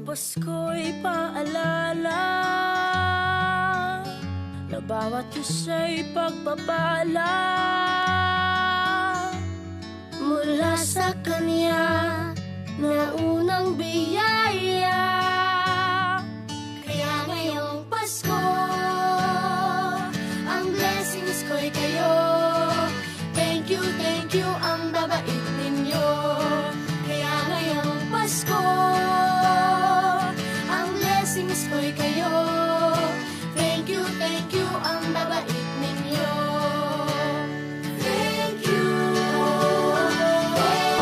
Pasko'y paalala na bawat isa'y pagpapala mula sa Kanya na unang biyaya. Kaya ngayong Pasko, ang blessings ko'y kayo. Thank you, ang babait ninyo. Kaya ngayong Pasko, ang blessings ko'y kayo. Thank you, ang babait ninyo. Thank you, ang babait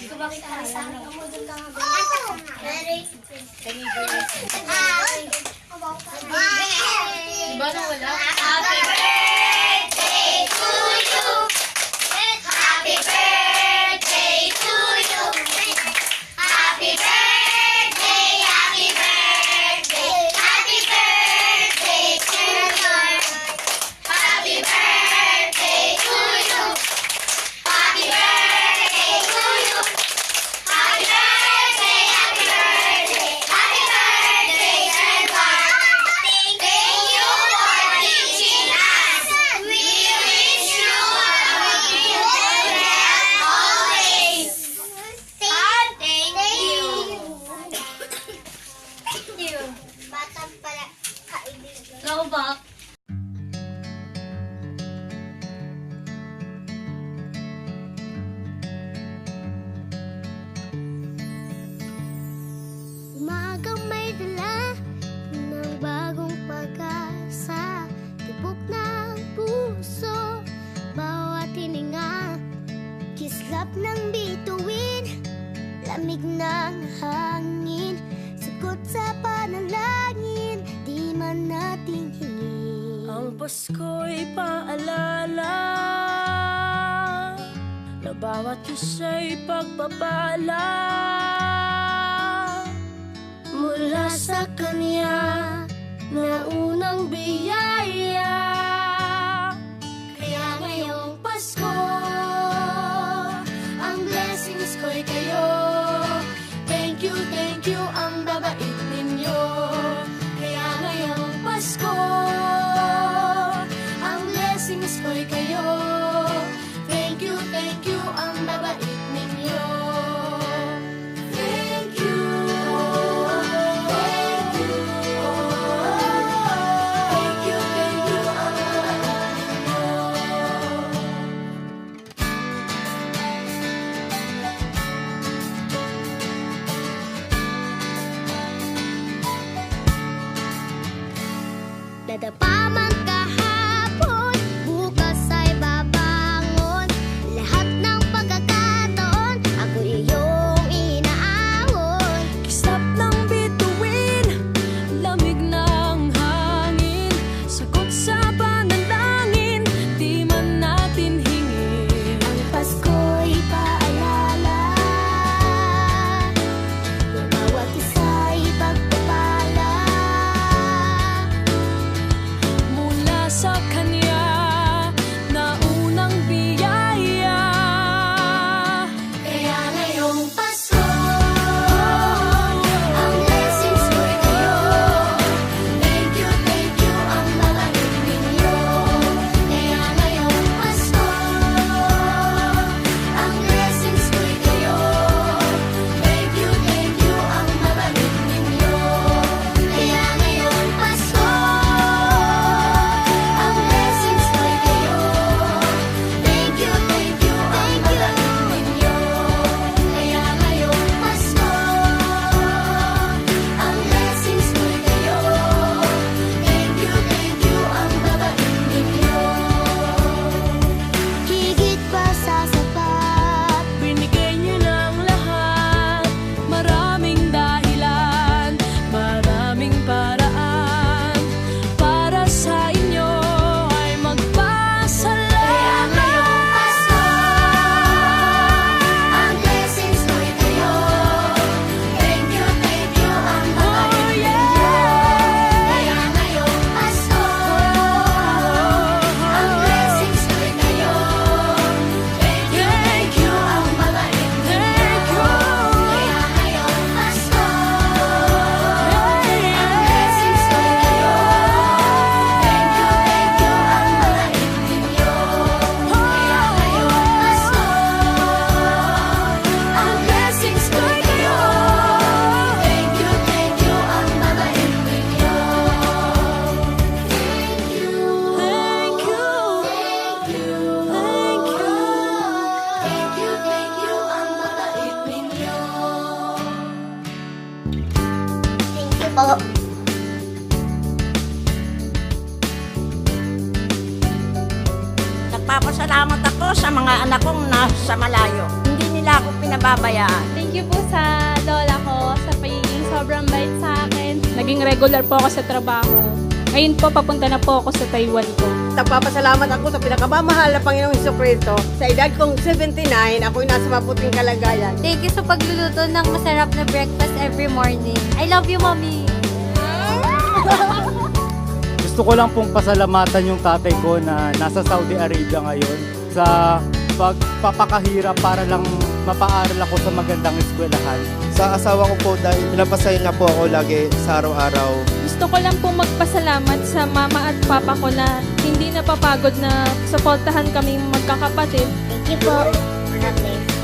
Hindi ko makita rin sa akin. Diba na wala? Happy birthday to you! Happy birthday to you! Happy birthday, happy birthday, happy birthday to you! Happy birthday to you! Happy birthday to you! Happy birthday, happy birthday, happy birthday, Edward! Thank you for teaching us. We wish you good health always. Thank you. Thank you. Batang pala kaibigan. Ikaw ba? Umagang may dala ng bagong pag-asa, tibok ng puso, bawat hininga, kislap ng bituin, lamig ng hangin, sagot sa panalangin, di man natin hingin. Ang Pasko'y paalala na bawat isa'y pagpapala mula sa Kanya na unang biyaya. Kaya ngayong Pasko, ang blessings ko'y kayo. Thank you, ang babait ninyo. Kaya ngayong Pasko, Ang blessings ko'y kayo. Thank you, ang babait ninyo. Thank you, thank you. Thank you, ang babait ninyo. dadapa man kahapon, bukas ay babangon. Lahat ng pagkakataon, ako iyong inaahon. Kislap ng bituin, lamig ng hangin, sagot sa panalangin, di man natin hingin. Ang Pasko'y paalala na bawat isa'y pagpapala Mula sa Kanya na unang biyaya. Kaya ngayong Pasko, ang blessings ko'y kayo. Thank you, ang babait ninyo. Kaya ngayong Pasko, ang blessings ko'y kayo. Thank you, ang babait ninyo. Kaya ngayong Pasko, ang blessings ko'y kayo. Thank you, ang babait ninyo. Kaya ngayong Pasko, ang blessings ko'y kayo. Thank you, ang babait ninyo. Higit pa sa sapat, Binigay niyo ng lahat, maraming dahilan, maraming paraan, para sa inyo ay magpasalamat. kaya ngayong Pasko, ang blessings ko'y kayo. Thank you, ang babait ninyo. Kaya ngayong Pasko, ang blessings ko'y kayo. Thank you, ang babait ninyo. Kaya ngayong Pasko, ang blessings ko'y kayo. Thank you, ang babait ninyo. Kaya ngayong Pasko, ang blessings ko'y kayo. Thank you, ang babait ninyo. Thank you, ang babait ninyo. Thank you po. Nagpapasalamat ako sa mga anak kong nasa malayo. Hindi nila nila ako pinababayaan. Thank you po sa lola ko sa pagiging sobrang bait sa akin. Naging regular po ako sa trabaho. Ngayon po, papunta na po ako sa Taiwan po. Nagpapasalamat ako sa pinakamamahal na Panginoong Hesukristo. Sa edad kong 79, ako'y nasa mabuting kalagayan. Thank you sa pagluluto ng masarap na breakfast every morning. I love you, Mommy! Gusto ko lang pong pasalamatan yung tatay ko na nasa Saudi Arabia ngayon sa pagpapakahirap para lang mapaaral ako sa magandang eskwelahan. Sa asawa ko po dahil pinapasaya niya po ako lagi sa araw-araw. Gusto ko lang pong magpasalamat sa mama at papa ko na hindi napapagod na suportahan kaming magkakapatid. Thank you po. God bless.